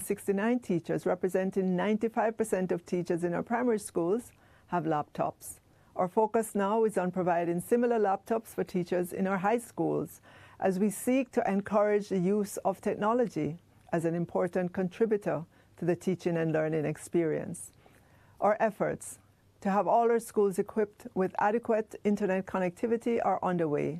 169 teachers, representing 95% of teachers in our primary schools, have laptops. Our focus now is on providing similar laptops for teachers in our high schools as we seek to encourage the use of technology as an important contributor to the teaching and learning experience. Our efforts to have all our schools equipped with adequate internet connectivity are underway,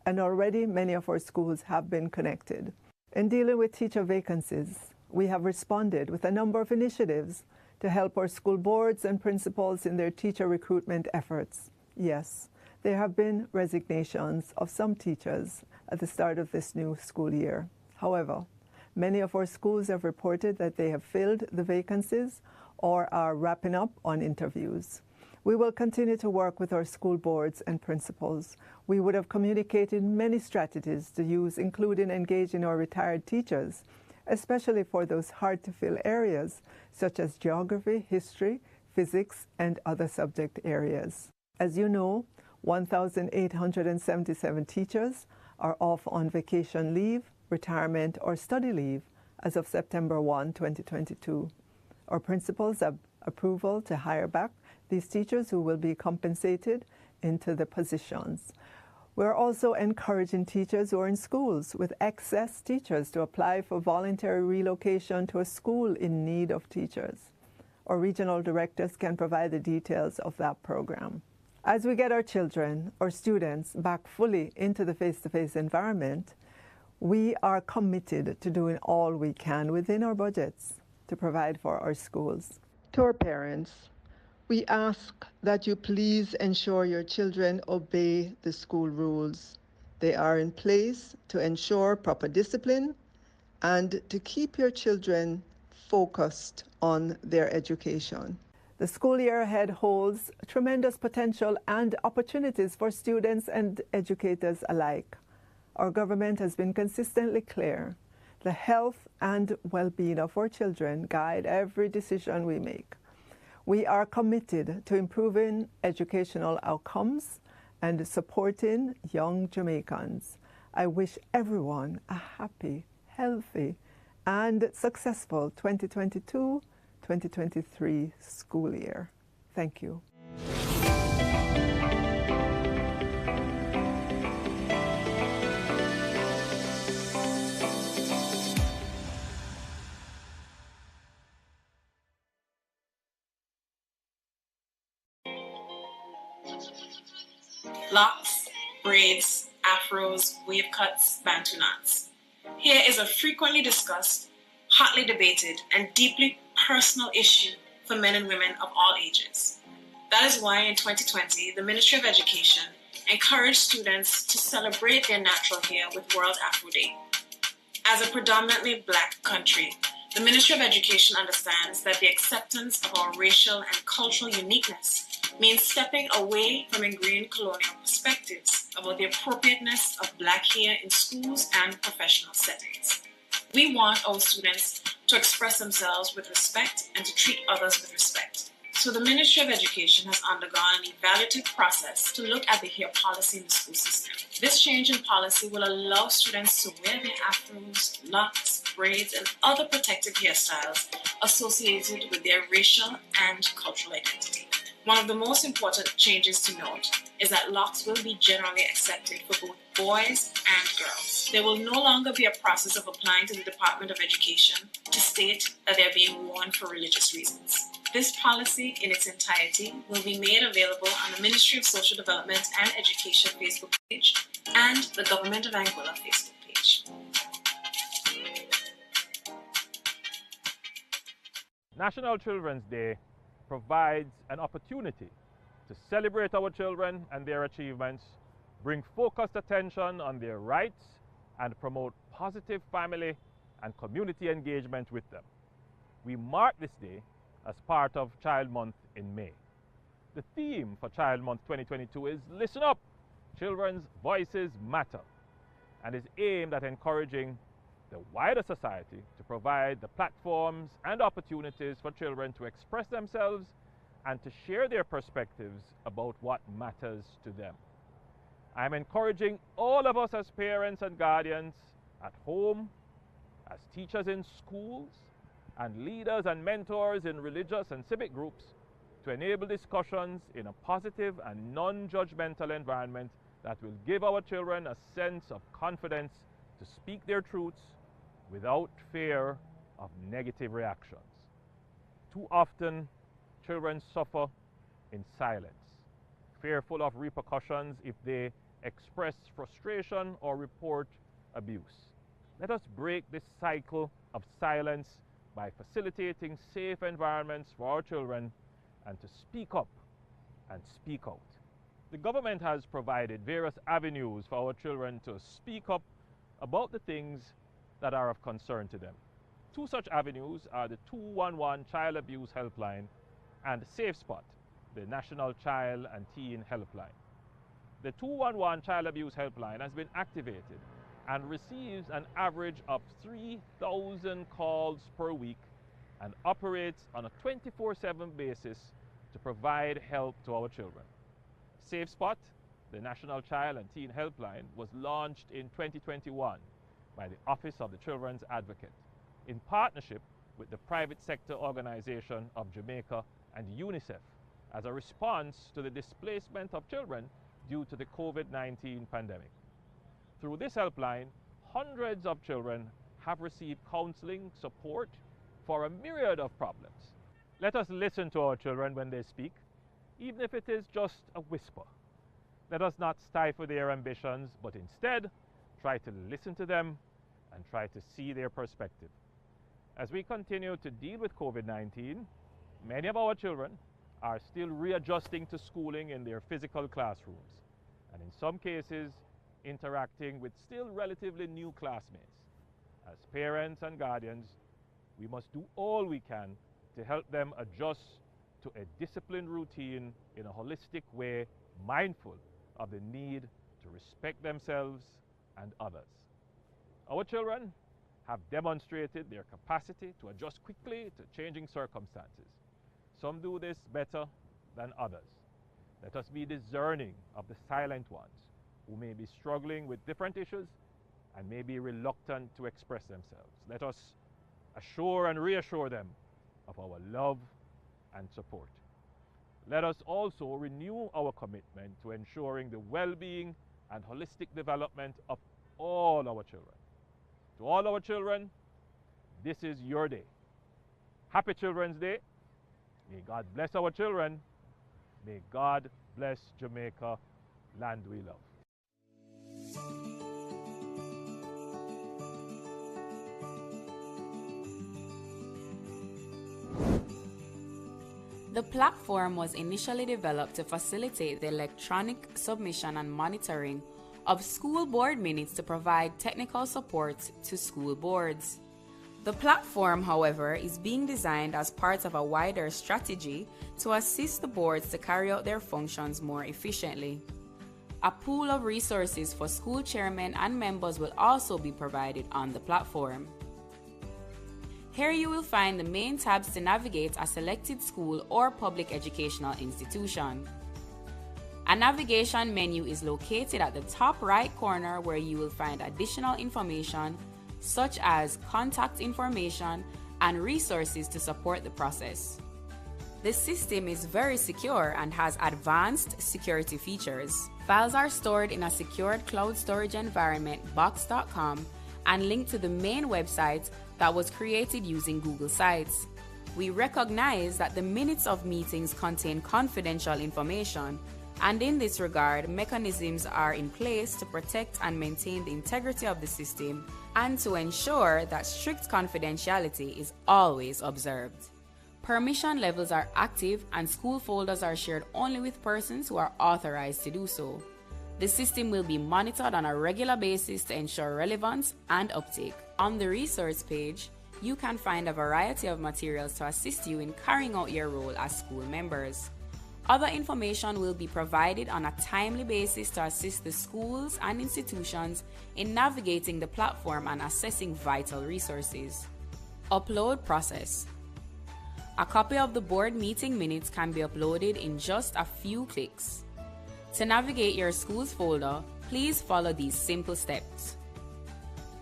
and already many of our schools have been connected. In dealing with teacher vacancies, we have responded with a number of initiatives to help our school boards and principals in their teacher recruitment efforts. Yes, there have been resignations of some teachers at the start of this new school year. However, many of our schools have reported that they have filled the vacancies or are wrapping up on interviews. We will continue to work with our school boards and principals. We would have communicated many strategies to use, including engaging our retired teachers, especially for those hard-to-fill areas, such as geography, history, physics, and other subject areas. As you know, 1,877 teachers are off on vacation leave, retirement, or study leave as of September 1, 2022. Our principals have approval to hire back these teachers who will be compensated into the positions. We're also encouraging teachers who are in schools with excess teachers to apply for voluntary relocation to a school in need of teachers. Our regional directors can provide the details of that program. As we get our children, our students, back fully into the face-to-face environment, we are committed to doing all we can within our budgets to provide for our schools. To our parents, we ask that you please ensure your children obey the school rules. They are in place to ensure proper discipline and to keep your children focused on their education. The school year ahead holds tremendous potential and opportunities for students and educators alike. Our government has been consistently clear. The health and well-being of our children guide every decision we make. We are committed to improving educational outcomes and supporting young Jamaicans. I wish everyone a happy, healthy, and successful 2022-2023 school year. Thank you. Locks, braids, afros, wave cuts, bantu knots. Here is a frequently discussed, hotly debated, and deeply personal issue for men and women of all ages. That is why in 2020, the Ministry of Education encouraged students to celebrate their natural hair with World Afro Day. As a predominantly Black country, the Ministry of Education understands that the acceptance of our racial and cultural uniqueness means stepping away from ingrained colonial perspectives about the appropriateness of Black hair in schools and professional settings. We want our students to express themselves with respect and to treat others with respect. So the Ministry of Education has undergone an evaluative process to look at the hair policy in the school system. This change in policy will allow students to wear their afros, locks, braids, and other protective hairstyles associated with their racial and cultural identity. One of the most important changes to note is that locks will be generally accepted for both boys and girls. There will no longer be a process of applying to the Department of Education to state that they're being worn for religious reasons. This policy in its entirety will be made available on the Ministry of Social Development and Education Facebook page and the Government of Angola Facebook page. National Children's Day provides an opportunity to celebrate our children and their achievements, bring focused attention on their rights, and promote positive family and community engagement with them. We mark this day as part of Child Month in May. The theme for Child Month 2022 is Listen Up! Children's Voices Matter, and is aimed at encouraging the wider society to provide the platforms and opportunities for children to express themselves and to share their perspectives about what matters to them. I'm encouraging all of us as parents and guardians at home, as teachers in schools, and leaders and mentors in religious and civic groups to enable discussions in a positive and non-judgmental environment that will give our children a sense of confidence to speak their truths without fear of negative reactions. Too often, children suffer in silence, fearful of repercussions if they express frustration or report abuse. Let us break this cycle of silence by facilitating safe environments for our children and to speak up and speak out. The government has provided various avenues for our children to speak up about the things that are of concern to them. Two such avenues are the 211 Child Abuse Helpline and Safe Spot, the National Child and Teen Helpline. The 211 Child Abuse Helpline has been activated and receives an average of 3,000 calls per week and operates on a 24/7 basis to provide help to our children. Safe Spot, the National Child and Teen Helpline, was launched in 2021 by the Office of the Children's Advocate in partnership with the private sector organization of Jamaica and UNICEF as a response to the displacement of children due to the COVID-19 pandemic. Through this helpline, hundreds of children have received counseling support for a myriad of problems. Let us listen to our children when they speak, even if it is just a whisper. Let us not stifle their ambitions, but instead try to listen to them and try to see their perspective. As we continue to deal with COVID-19, many of our children are still readjusting to schooling in their physical classrooms, and in some cases, interacting with still relatively new classmates. As parents and guardians, we must do all we can to help them adjust to a disciplined routine in a holistic way, mindful of the need to respect themselves and others. Our children have demonstrated their capacity to adjust quickly to changing circumstances. Some do this better than others. Let us be discerning of the silent ones who may be struggling with different issues and may be reluctant to express themselves. Let us assure and reassure them of our love and support. Let us also renew our commitment to ensuring the well-being and holistic development of all our children. To all our children, this is your day. Happy Children's Day. May God bless our children. May God bless Jamaica, land we love. The platform was initially developed to facilitate the electronic submission and monitoring of school board minutes to provide technical support to school boards. The platform, however, is being designed as part of a wider strategy to assist the boards to carry out their functions more efficiently. A pool of resources for school chairmen and members will also be provided on the platform. Here you will find the main tabs to navigate a selected school or public educational institution. A navigation menu is located at the top right corner where you will find additional information such as contact information and resources to support the process. The system is very secure and has advanced security features. Files are stored in a secured cloud storage environment, box.com, and linked to the main website that was created using Google Sites. We recognize that the minutes of meetings contain confidential information, and in this regard, mechanisms are in place to protect and maintain the integrity of the system and to ensure that strict confidentiality is always observed. Permission levels are active and school folders are shared only with persons who are authorized to do so. The system will be monitored on a regular basis to ensure relevance and uptake. On the resource page, you can find a variety of materials to assist you in carrying out your role as school members. Other information will be provided on a timely basis to assist the schools and institutions in navigating the platform and accessing vital resources. Upload process. A copy of the board meeting minutes can be uploaded in just a few clicks. To navigate your school's folder, please follow these simple steps.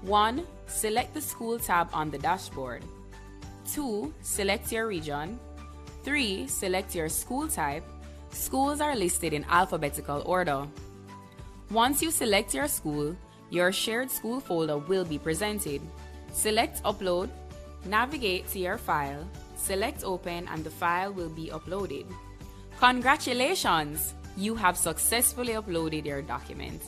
1. Select the school tab on the dashboard. 2. Select your region. 3. Select your school type. Schools are listed in alphabetical order. Once you select your school, your shared school folder will be presented. Select Upload, navigate to your file, select Open, and the file will be uploaded. Congratulations! You have successfully uploaded your document.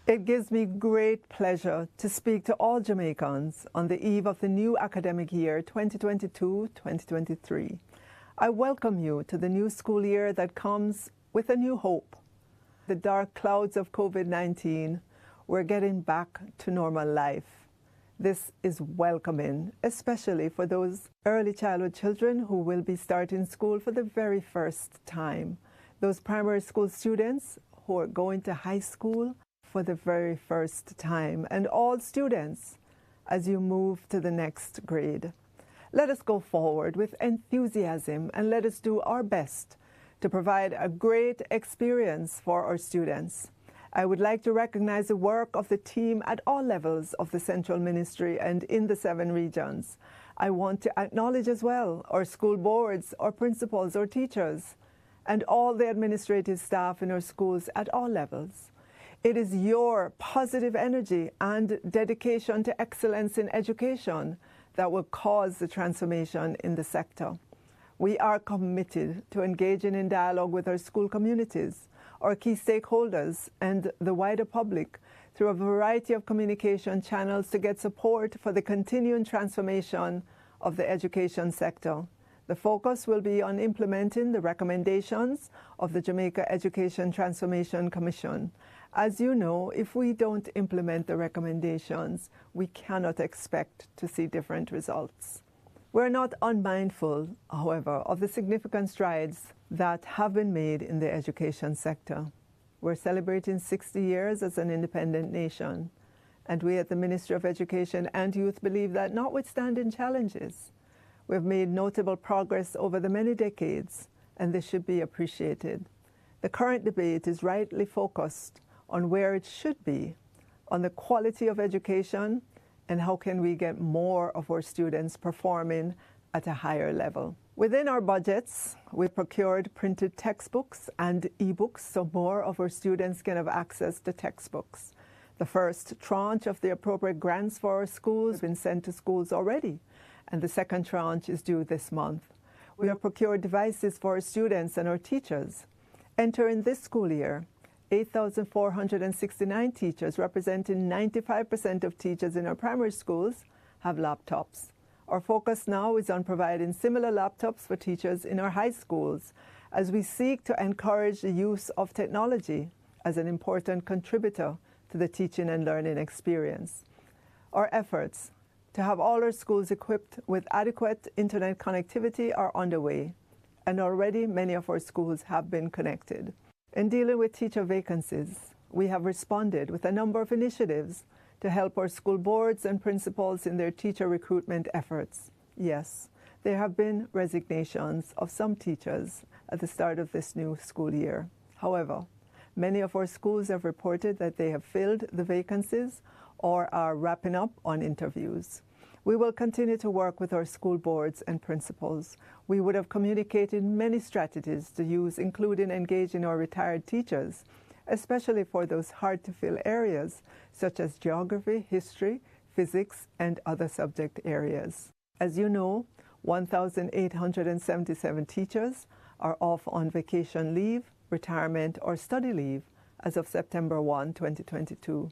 It gives me great pleasure to speak to all Jamaicans on the eve of the new academic year 2022-2023. I welcome you to the new school year that comes with a new hope. The dark clouds of COVID-19, we're getting back to normal life. This is welcoming, especially for those early childhood children who will be starting school for the very first time. Those primary school students who are going to high school for the very first time, and all students as you move to the next grade. Let us go forward with enthusiasm and let us do our best to provide a great experience for our students. I would like to recognize the work of the team at all levels of the Central Ministry and in the 7 regions. I want to acknowledge as well our school boards, our principals, our teachers, and all the administrative staff in our schools at all levels. It is your positive energy and dedication to excellence in education that will cause the transformation in the sector. We are committed to engaging in dialogue with our school communities, our key stakeholders, and the wider public through a variety of communication channels to get support for the continuing transformation of the education sector. The focus will be on implementing the recommendations of the Jamaica Education Transformation Commission. As you know, if we don't implement the recommendations, we cannot expect to see different results. We're not unmindful, however, of the significant strides that have been made in the education sector. We're celebrating 60 years as an independent nation, and we at the Ministry of Education and Youth believe that notwithstanding challenges, we've made notable progress over the many decades, and this should be appreciated. The current debate is rightly focused on where it should be, on the quality of education, and how can we get more of our students performing at a higher level. Within our budgets, we procured printed textbooks and e-books so more of our students can have access to textbooks. The first tranche of the appropriate grants for our schools has been sent to schools already, and the second tranche is due this month. We have procured devices for our students and our teachers. Entering this school year, 8,469 teachers, representing 95% of teachers in our primary schools, have laptops. Our focus now is on providing similar laptops for teachers in our high schools as we seek to encourage the use of technology as an important contributor to the teaching and learning experience. Our efforts to have all our schools equipped with adequate internet connectivity are underway, and already many of our schools have been connected. In dealing with teacher vacancies, we have responded with a number of initiatives to help our school boards and principals in their teacher recruitment efforts. Yes, there have been resignations of some teachers at the start of this new school year. However, many of our schools have reported that they have filled the vacancies or are wrapping up on interviews. We will continue to work with our school boards and principals. We would have communicated many strategies to use, including engaging our retired teachers, especially for those hard-to-fill areas such as geography, history, physics, and other subject areas. As you know, 1,877 teachers are off on vacation leave, retirement, or study leave as of September 1, 2022.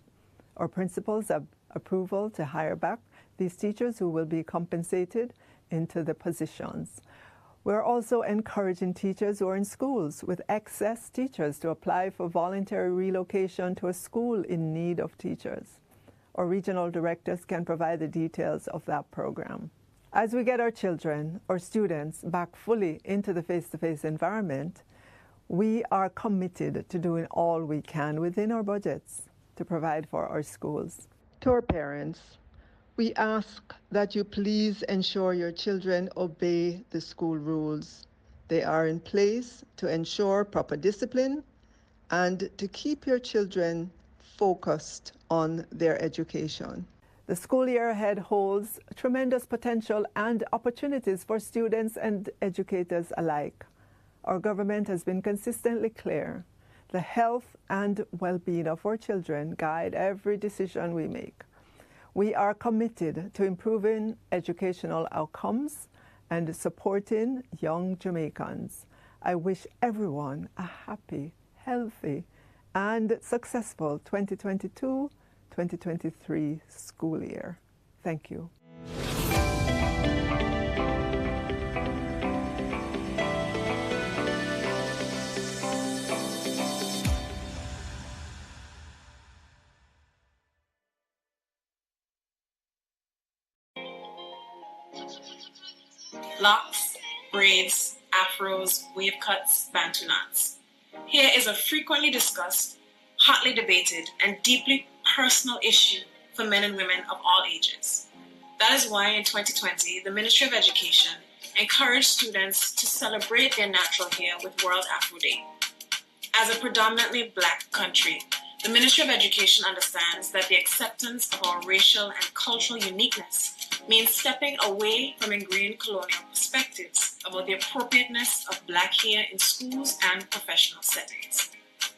Our principals have approval to hire back these teachers who will be compensated into the positions. We're also encouraging teachers who are in schools with excess teachers to apply for voluntary relocation to a school in need of teachers. Our regional directors can provide the details of that program. As we get our children, our students, back fully into the face-to-face environment, We are committed to doing all we can within our budgets to provide for our schools. To our parents, we ask that you please ensure your children obey the school rules. They are in place to ensure proper discipline and to keep your children focused on their education. The school year ahead holds tremendous potential and opportunities for students and educators alike. Our government has been consistently clear. The health and well-being of our children guide every decision we make. We are committed to improving educational outcomes and supporting young Jamaicans. I wish everyone a happy, healthy, and successful 2022-2023 school year. Thank you. Locks, braids, afros, wave cuts, bantu knots. Here is a frequently discussed, hotly debated, and deeply personal issue for men and women of all ages. That is why in 2020, the Ministry of Education encouraged students to celebrate their natural hair with World Afro Day. As a predominantly Black country, the Ministry of Education understands that the acceptance of our racial and cultural uniqueness means stepping away from ingrained colonial perspectives about the appropriateness of Black hair in schools and professional settings.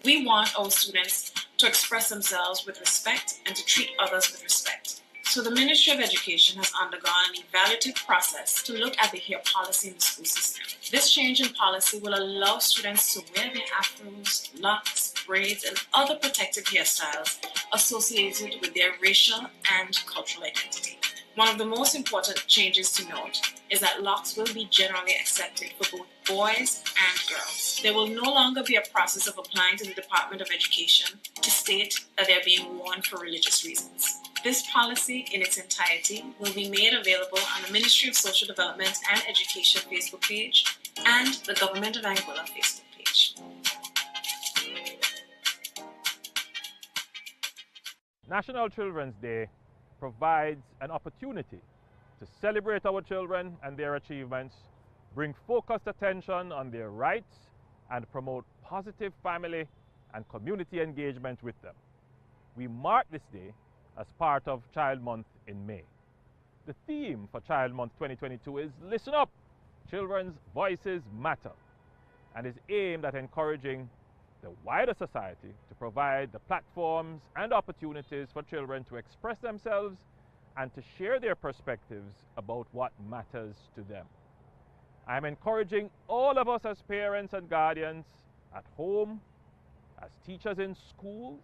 We want our students to express themselves with respect and to treat others with respect. So the Ministry of Education has undergone an evaluative process to look at the hair policy in the school system. This change in policy will allow students to wear their afros, locks, braids, and other protective hairstyles associated with their racial and cultural identity. One of the most important changes to note is that locks will be generally accepted for both boys and girls. There will no longer be a process of applying to the Department of Education to state that they are being worn for religious reasons. This policy in its entirety will be made available on the Ministry of Social Development and Education Facebook page and the Government of Angola Facebook page. National Children's Day provides an opportunity to celebrate our children and their achievements, bring focused attention on their rights, and promote positive family and community engagement with them. We mark this day as part of Child Month in May. The theme for Child Month 2022 is Listen Up! Children's Voices Matter, and is aimed at encouraging the wider society to provide the platforms and opportunities for children to express themselves and to share their perspectives about what matters to them. I'm encouraging all of us as parents and guardians at home, as teachers in schools,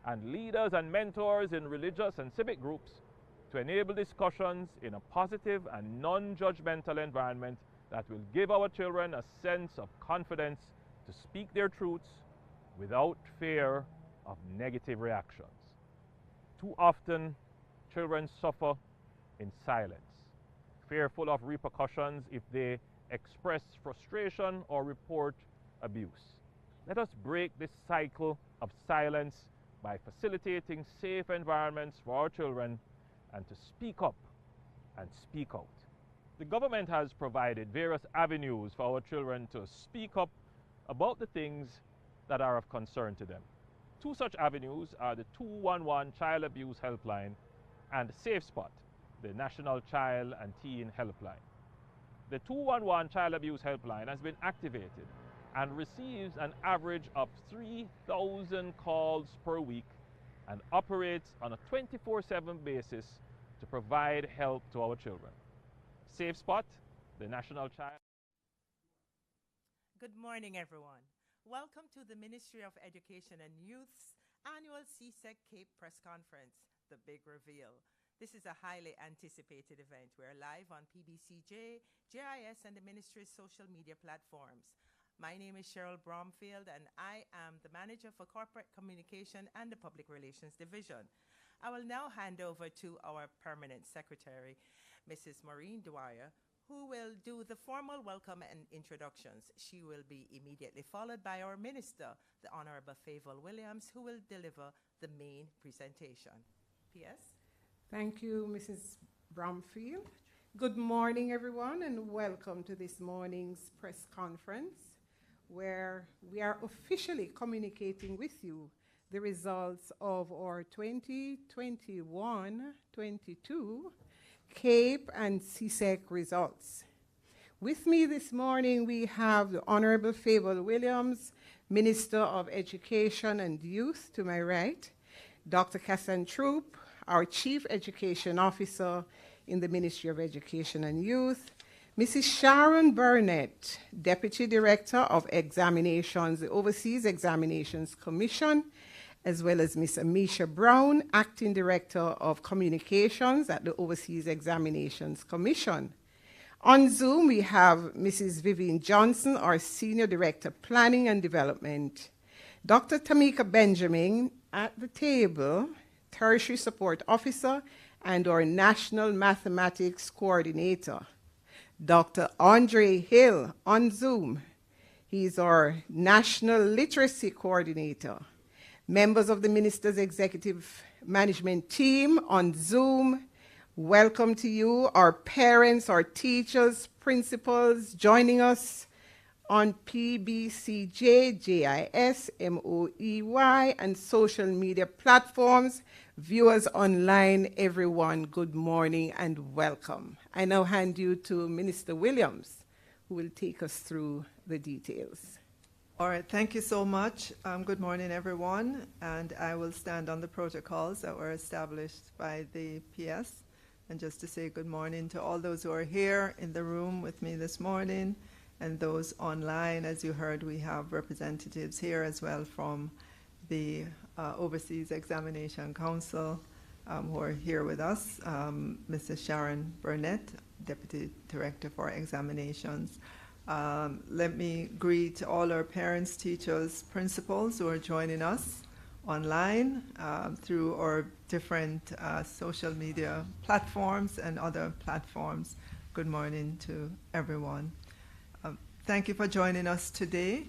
and leaders and mentors in religious and civic groups to enable discussions in a positive and non-judgmental environment that will give our children a sense of confidence to speak their truths without fear of negative reactions. Too often, children suffer in silence, fearful of repercussions if they express frustration or report abuse. Let us break this cycle of silence by facilitating safe environments for our children and to speak up and speak out. The government has provided various avenues for our children to speak up about the things that are of concern to them. Two such avenues are the 211 Child Abuse Helpline and Safe Spot, the National Child and Teen Helpline. The 211 Child Abuse Helpline has been activated and receives an average of 3,000 calls per week and operates on a 24/7 basis to provide help to our children. Safe Spot, the National Child. Good morning, everyone. Welcome to the Ministry of Education and Youth's annual CSEC Cape press conference, The Big Reveal. This is a highly anticipated event. We're live on PBCJ, JIS, and the Ministry's social media platforms. My name is Cheryl Bromfield, and I am the Manager for Corporate Communication and the Public Relations Division. I will now hand over to our Permanent Secretary, Mrs. Maureen Dwyer, who will do the formal welcome and introductions. She will be immediately followed by our minister, the Honorable Favour Williams, who will deliver the main presentation. P.S. Thank you, Mrs. Bromfield. Good morning, everyone, and welcome to this morning's press conference, where we are officially communicating with you the results of our 2021-22 CAPE and CSEC results. With me this morning, we have the Honorable Favour Williams, Minister of Education and Youth, to my right, Dr. Cassan Troop, our Chief Education Officer in the Ministry of Education and Youth, Mrs. Sharon Burnett, Deputy Director of Examinations, the Overseas Examinations Commission, as well as Ms. Amisha Brown, Acting Director of Communications at the Overseas Examinations Commission. On Zoom, we have Mrs. Vivian Johnson, our Senior Director, Planning and Development, Dr. Tamika Benjamin at the table, Tertiary Support Officer, and our National Mathematics Coordinator, Dr. Andre Hill on Zoom. He's our National Literacy Coordinator. Members of the Minister's Executive Management Team on Zoom, welcome to you. Our parents, our teachers, principals joining us on PBCJ, JIS, MOEY, and social media platforms. Viewers online, everyone, good morning and welcome. I now hand you to Minister Williams, who will take us through the details. All right, thank you so much. Good morning, everyone. And I will stand on the protocols that were established by the PS. And just to say good morning to all those who are here in the room with me this morning, and those online. As you heard, we have representatives here as well from the Overseas Examination Council who are here with us. Mrs. Sharon Burnett, Deputy Director for Examinations. Let me greet all our parents, teachers, principals who are joining us online through our different social media platforms and other platforms. Good morning to everyone. Thank you for joining us today.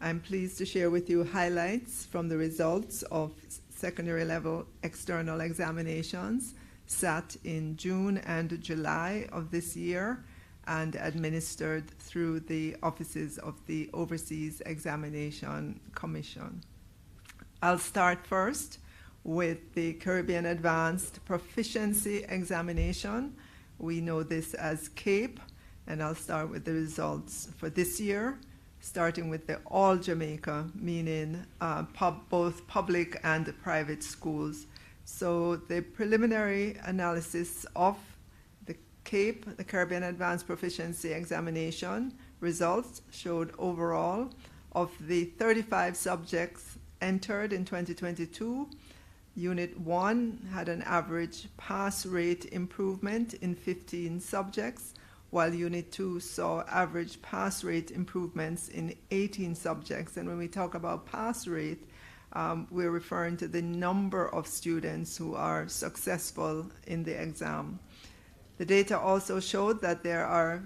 I'm pleased to share with you highlights from the results of secondary level external examinations sat in June and July of this year and administered through the offices of the Overseas Examination Commission. I'll start first with the Caribbean Advanced Proficiency Examination. We know this as CAPE, and I'll start with the results for this year, starting with the all Jamaica, meaning both public and private schools. So the preliminary analysis of the CAPE, the Caribbean Advanced Proficiency Examination, results showed overall of the 35 subjects entered in 2022, Unit 1 had an average pass rate improvement in 15 subjects, while Unit 2 saw average pass rate improvements in 18 subjects. And when we talk about pass rate, we're referring to the number of students who are successful in the exam. The data also showed that there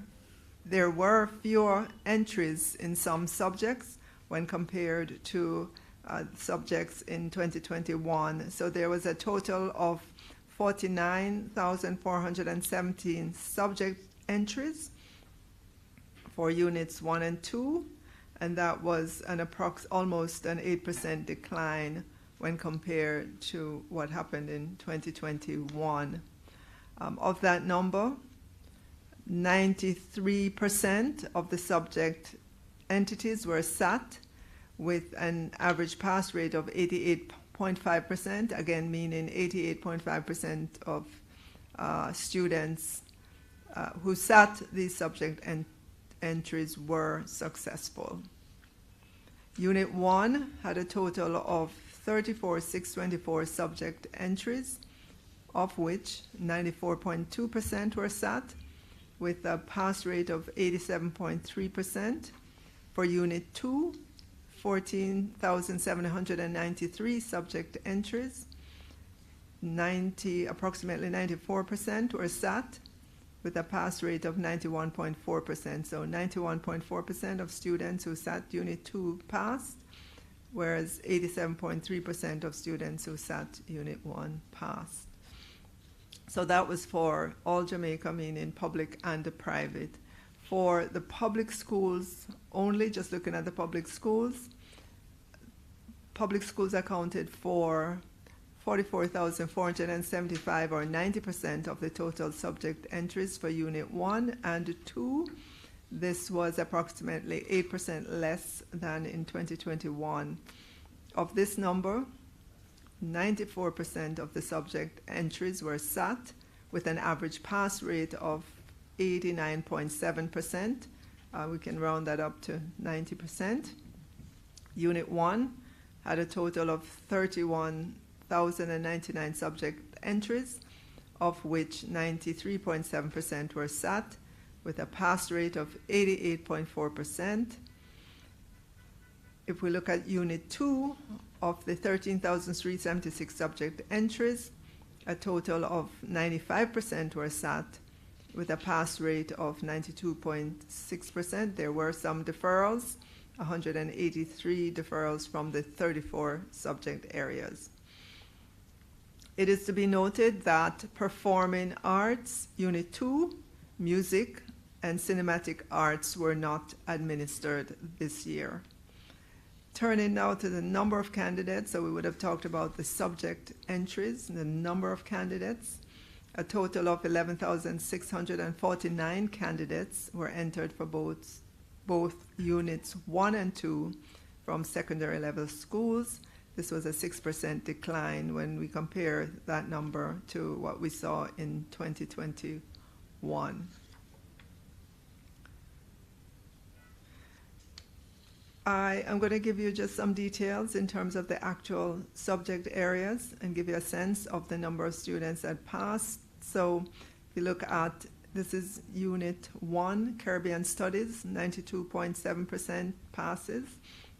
were fewer entries in some subjects when compared to subjects in 2021. So there was a total of 49,417 subject entries for Units 1 and 2, and that was almost an 8% decline when compared to what happened in 2021. Of that number, 93% of the subject entities were sat with an average pass rate of 88.5%, again meaning 88.5% of students who sat these subject entries were successful. Unit 1 had a total of 34,624 subject entries, of which 94.2% were sat, with a pass rate of 87.3%. For Unit 2, 14,793 subject entries, approximately 94% were sat, with a pass rate of 91.4%. So 91.4% of students who sat Unit 2 passed, whereas 87.3% of students who sat Unit 1 passed. So that was for all Jamaica, meaning public and private. For the public schools only, just looking at the public schools accounted for 44,475, or 90% of the total subject entries for Unit 1 and 2. This was approximately 8% less than in 2021. Of this number, 94% of the subject entries were sat with an average pass rate of 89.7%. We can round that up to 90%. Unit 1 had a total of 31,099 subject entries, of which 93.7% were sat with a pass rate of 88.4%. If we look at Unit 2, of the 13,376 subject entries, a total of 95% were sat with a pass rate of 92.6%. There were some deferrals, 183 deferrals from the 34 subject areas. It is to be noted that performing arts, Unit 2, music, and cinematic arts were not administered this year. Turning now to the number of candidates, so we would have talked about the subject entries, the number of candidates. A total of 11,649 candidates were entered for both Units 1 and 2 from secondary level schools. This was a 6% decline when we compare that number to what we saw in 2021. I am going to give you just some details in terms of the actual subject areas and give you a sense of the number of students that passed. So if you look at, this is Unit 1, Caribbean Studies, 92.7% passes.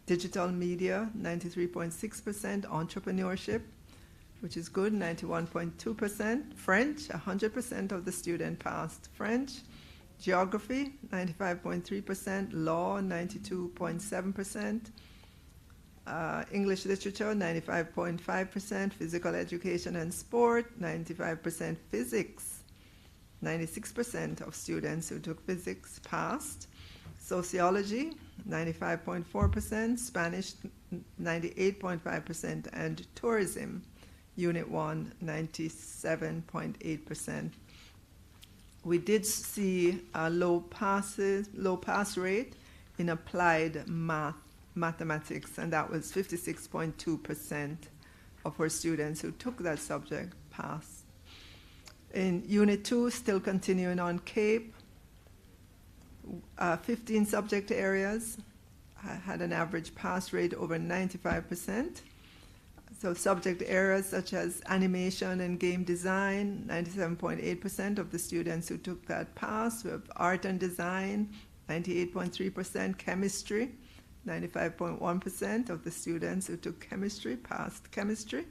Digital Media, 93.6%. Entrepreneurship, which is good, 91.2%. French, 100% of the student passed French. Geography, 95.3%. Law, 92.7%. English Literature, 95.5%. Physical Education and Sport, 95%. Physics, 96% of students who took physics passed. Sociology, 95.4%. Spanish, 98.5%. And Tourism, Unit 1, 97.8%. We did see a low pass rate in applied mathematics, and that was 56.2% of our students who took that subject passed. In Unit 2, still continuing on CAPE, 15 subject areas had an average pass rate over 95%. So subject areas such as animation and game design, 97.8% of the students who took that passed. We have art and design, 98.3%. Chemistry, 95.1% of the students who took chemistry passed chemistry.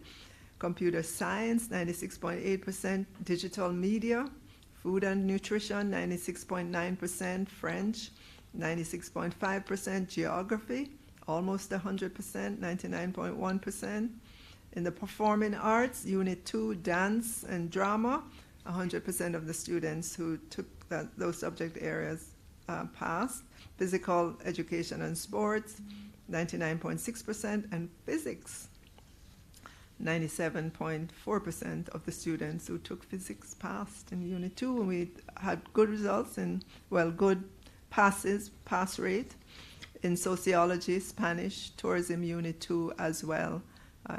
Computer science, 96.8%. Digital media, food and nutrition, 96.9%. French, 96.5%. Geography, almost 100%, 99.1%. In the performing arts, Unit 2, dance and drama, 100% of the students who took those subject areas passed. Physical education and sports, 99.6%. And physics, 97.4% of the students who took physics passed in Unit 2. And we had good results good pass rate in sociology, Spanish, tourism, Unit 2 as well,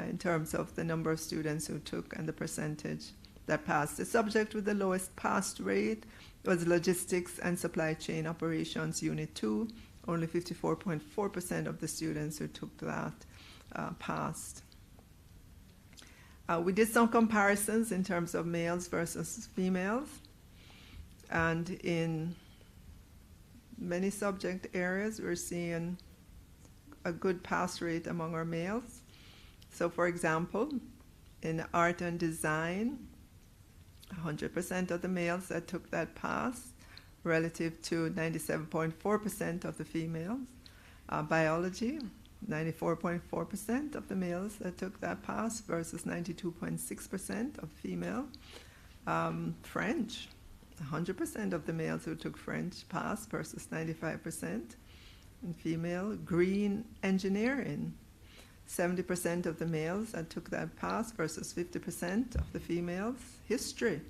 in terms of the number of students who took and the percentage that passed. The subject with the lowest pass rate was logistics and supply chain operations, Unit 2. Only 54.4% of the students who took that passed. We did some comparisons in terms of males versus females, and in many subject areas we're seeing a good pass rate among our males. So for example, in art and design, 100% of the males that took that passed, relative to 97.4% of the females. Biology, 94.4% of the males that took that pass versus 92.6% of female. French, 100% of the males who took French passed versus 95% in female. Green engineering, 70% of the males that took that pass versus 50% of the females. History,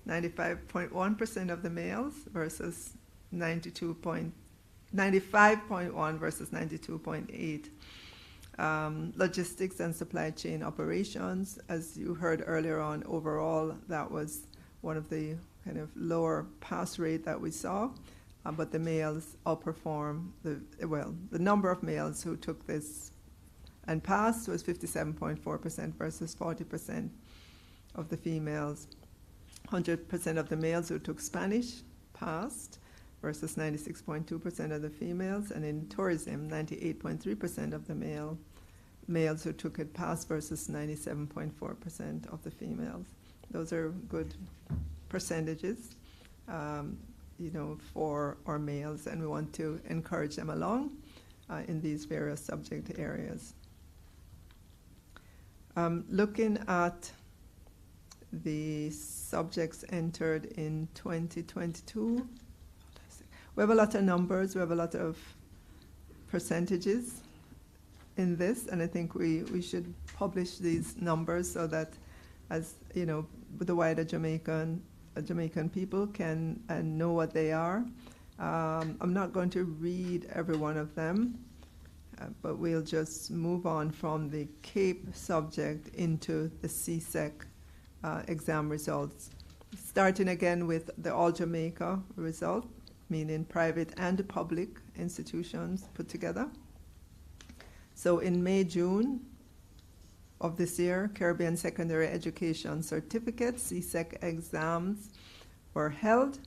95.1% of the males versus 95.1 versus 92.8. Logistics and supply chain operations, as you heard earlier on, overall that was one of the kind of lower pass rate that we saw, but the males outperform the number of males who took this and passed was 57.4% versus 40% of the females. 100% of the males who took Spanish passed versus 96.2% of the females, and in tourism, 98.3% of the males who took it passed versus 97.4% of the females. Those are good percentages, for our males, and we want to encourage them along in these various subject areas. Looking at the subjects entered in 2022, we have a lot of numbers, we have a lot of percentages in this, and I think we should publish these numbers so that, as you know, the wider Jamaican people can know what they are. I'm not going to read every one of them, but we'll just move on from the CAPE subject into the CSEC exam results. Starting again with the All Jamaica result, meaning private and public institutions put together. So in May, June of this year, Caribbean Secondary Education Certificate, CSEC exams were held.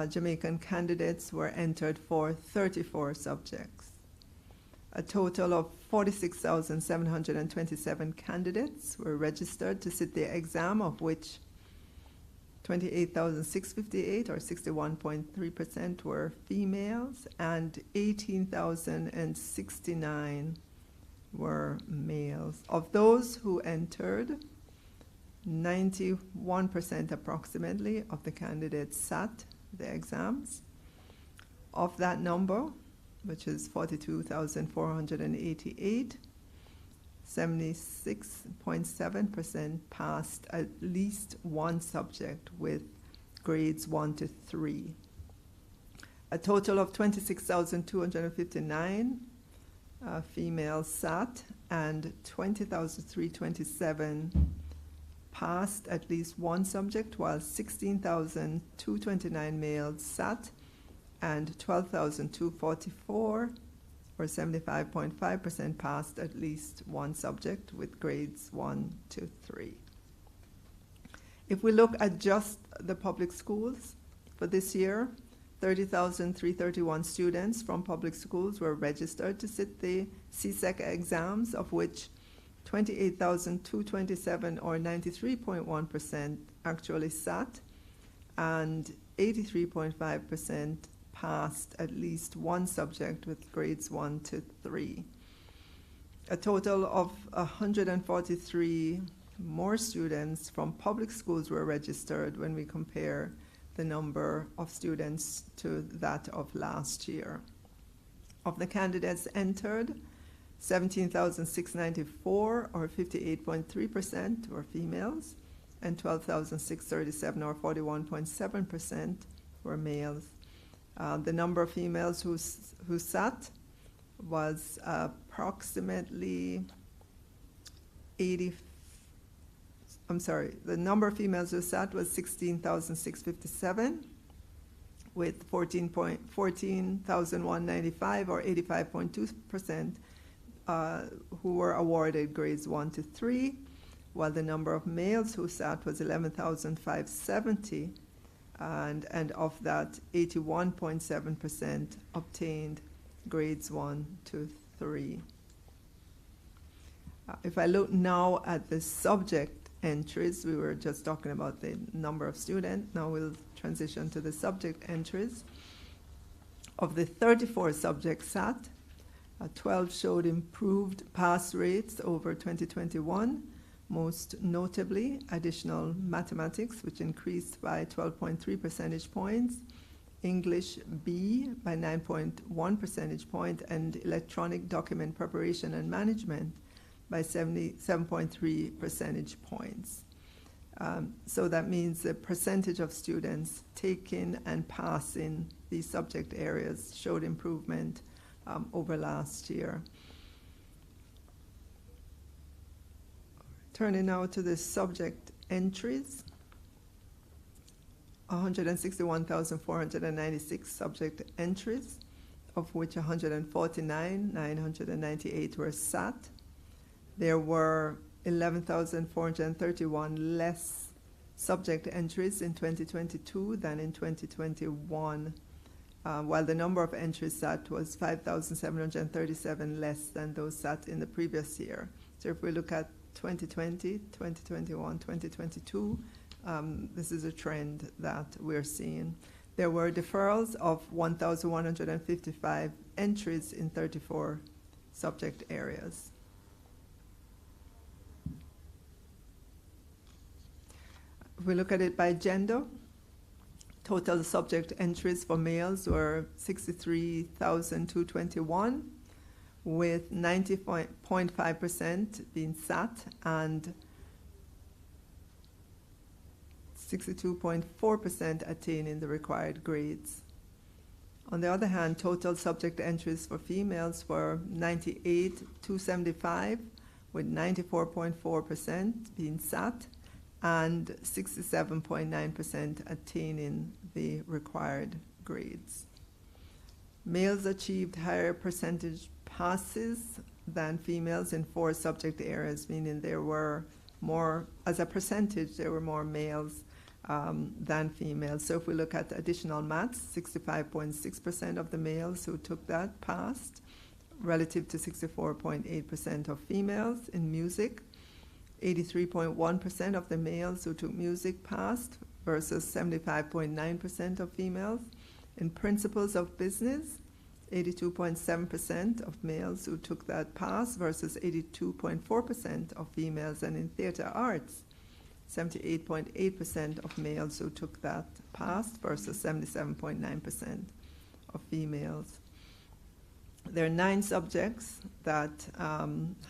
Jamaican candidates were entered for 34 subjects. A total of 46,727 candidates were registered to sit the exam, of which 28,658 or 61.3% were females, and 18,069 were males. Of those who entered, 91% approximately of the candidates sat the exams. Of that number, which is 42,488, 76.7% passed at least one subject with grades 1 to 3. A total of 26,259 females sat, and 20,327 passed at least one subject, while 16,229 males sat, and 12,244, or 75.5%, passed at least one subject with grades 1 to 3. If we look at just the public schools for this year, 30,331 students from public schools were registered to sit the CSEC exams, of which 28,227 or 93.1% actually sat, and 83.5% passed at least one subject with grades 1 to 3. A total of 143 more students from public schools were registered when we compare the number of students to that of last year. Of the candidates entered, 17,694 or 58.3% were females, and 12,637 or 41.7% were males. The number of females who sat was approximately the number of females who sat was 16,657, with 14,195 or 85.2% who were awarded grades 1 to 3, while the number of males who sat was 11,570, and of that, 81.7% obtained grades 1 to 3. If I look now at the subject entries. We were just talking about the number of students. Now we'll transition to the subject entries. Of the 34 subjects sat, 12 showed improved pass rates over 2021, most notably additional mathematics, which increased by 12.3 percentage points, English B by 9.1 percentage point, and electronic document preparation and management by 77.3 percentage points. So that means the percentage of students taking and passing these subject areas showed improvement over last year. Turning now to the subject entries. 161,496 subject entries, of which 149,998 were SAT. There were 11,431 less subject entries in 2022 than in 2021, while the number of entries SAT was 5,737 less than those SAT in the previous year. So if we look at 2020, 2021, 2022, this is a trend that we're seeing. There were deferrals of 1,155 entries in 34 subject areas. If we look at it by gender, total subject entries for males were 63,221, with 90.5% being SAT and 62.4% attaining the required grades. On the other hand, total subject entries for females were 98,275, with 94.4% being SAT and 67.9% attaining the required grades. Males achieved higher percentage passes than females in 4 subject areas, meaning there were more, as a percentage, there were more males than females. So if we look at additional maths, 65.6% of the males who took that passed, relative to 64.8% of females. In music, 83.1% of the males who took music passed versus 75.9% of females. In principles of business, 82.7% of males who took that pass versus 82.4% of females. And in theater arts, 78.8% of males who took that pass versus 77.9% of females. There are 9 subjects that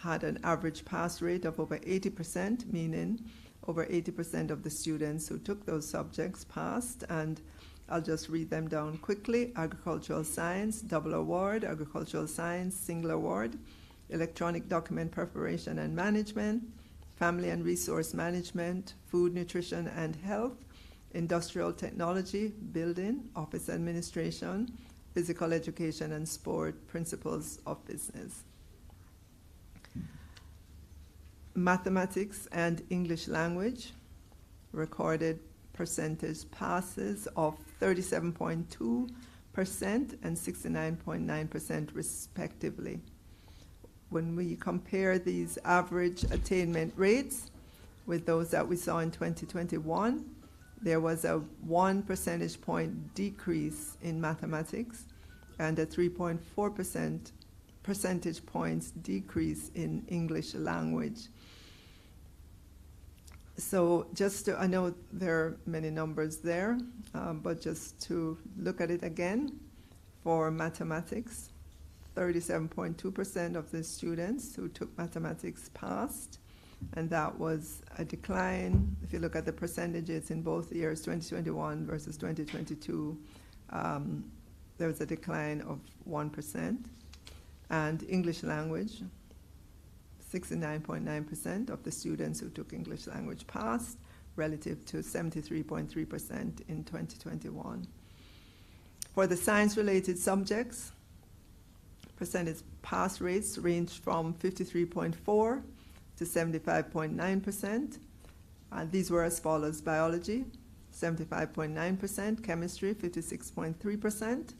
had an average pass rate of over 80%, meaning over 80% of the students who took those subjects passed. And I'll just read them down quickly. Agricultural science, double award. Agricultural science, single award. Electronic document preparation and management. Family and resource management. Food, nutrition and health. Industrial technology, building, office administration. Physical education and sport, principles of business. Mathematics and English language recorded percentage passes of 37.2% and 69.9% respectively. When we compare these average attainment rates with those that we saw in 2021, there was a 1 percentage point decrease in mathematics and a 3.4% percentage points decrease in English language. So just to, I know there are many numbers there, but just to look at it again, for mathematics, 37.2% of the students who took mathematics passed, and that was a decline. If you look at the percentages in both years, 2021 versus 2022, there was a decline of 1%. And English language, 69.9% of the students who took English language passed, relative to 73.3% in 2021. For the science-related subjects, percentage pass rates ranged from 53.4% to 75.9%. These were as follows: biology, 75.9%, chemistry, 56.3%,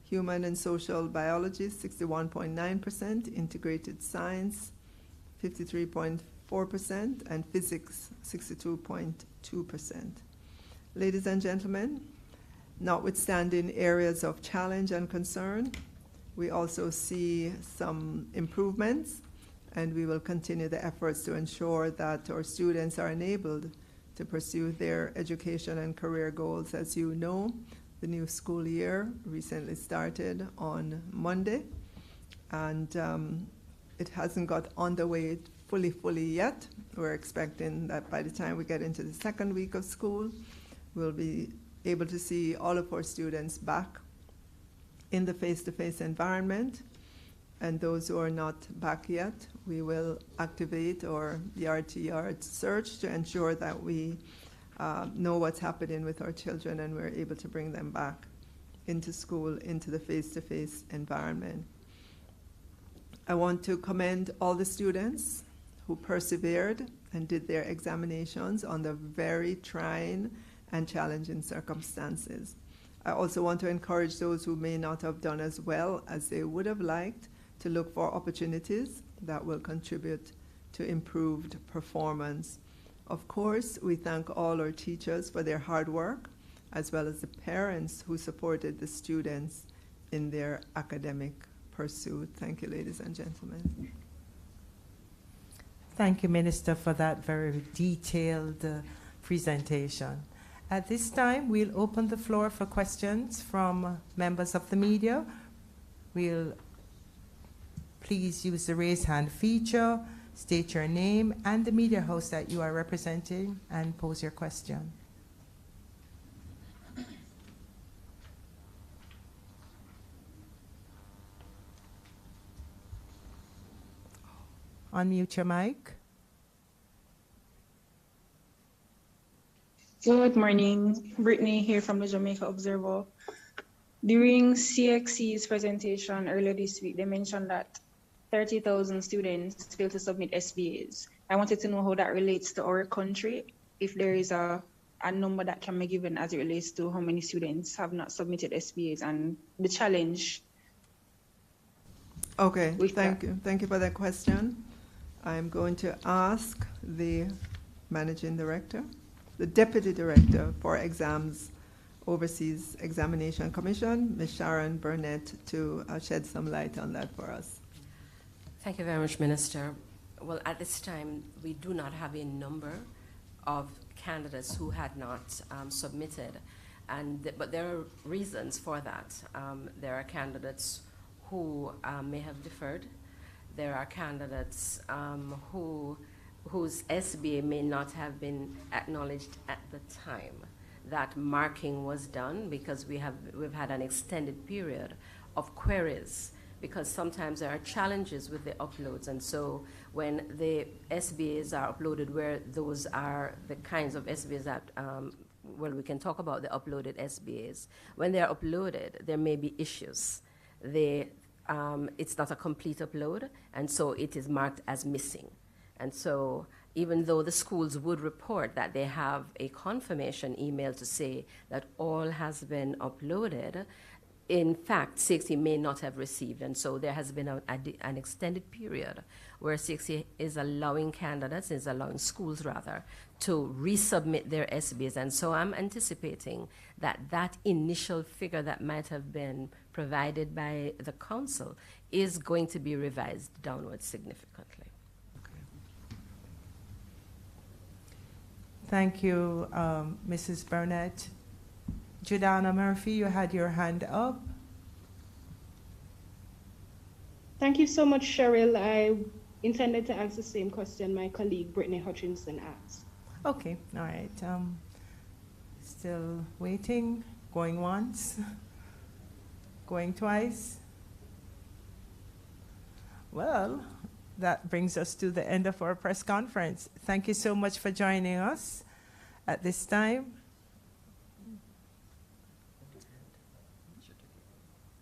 human and social biology, 61.9%, integrated science, 53.5%, 4%, and physics 62.2%. Ladies and gentlemen, notwithstanding areas of challenge and concern, we also see some improvements, and we will continue the efforts to ensure that our students are enabled to pursue their education and career goals. As you know, the new school year recently started on Monday, and it hasn't got underway fully yet. We're expecting that by the time we get into the second week of school, we'll be able to see all of our students back in the face-to-face environment. And those who are not back yet, we will activate the RTR search to ensure that we know what's happening with our children and we're able to bring them back into school, into the face-to-face environment. I want to commend all the students who persevered and did their examinations under very trying and challenging circumstances. I also want to encourage those who may not have done as well as they would have liked to look for opportunities that will contribute to improved performance. Of course, we thank all our teachers for their hard work, as well as the parents who supported the students in their academic pursuit. Thank you, ladies and gentlemen. Thank you, Minister, for that very detailed presentation. At this time, we'll open the floor for questions from members of the media. We'll please use the raise hand feature, state your name and the media house that you are representing, and pose your question. Unmute your mic. Good morning, Brittany here from the Jamaica Observer. During CXC's presentation earlier this week, they mentioned that 30,000 students failed to submit SBAs. I wanted to know how that relates to our country, if there is a number that can be given as it relates to how many students have not submitted SBAs and the challenge. Okay, thank you. Thank you for that question. I'm going to ask the Managing Director, the Deputy Director for Exams Overseas Examination Commission, Ms. Sharon Burnett, to shed some light on that for us. Thank you very much, Minister. Well, at this time, we do not have a number of candidates who had not submitted, but there are reasons for that. There are candidates who may have deferred. There are candidates whose SBA may not have been acknowledged at the time that marking was done, because we've had an extended period of queries, because sometimes there are challenges with the uploads. And so when the SBAs are uploaded, where those are the kinds of SBAs that, well, we can talk about the uploaded SBAs. When they're uploaded, there may be issues. It's not a complete upload, and so it is marked as missing. And so even though the schools would report that they have a confirmation email to say that all has been uploaded, in fact, CSEC may not have received. And so there has been an extended period where CSEC is allowing candidates, is allowing schools rather, to resubmit their SBAs. And so I'm anticipating that that initial figure that might have been provided by the council is going to be revised downwards significantly. Thank you, Mrs. Burnett. Judana Murphy, you had your hand up. Thank you so much, Cheryl. I intended to ask the same question my colleague Brittany Hutchinson asked. Okay, all right. Still waiting, going once, going twice. Well, that brings us to the end of our press conference. Thank you so much for joining us at this time.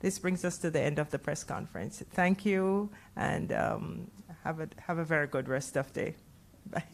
This brings us to the end of the press conference. Thank you, and have a very good rest of the day. Bye.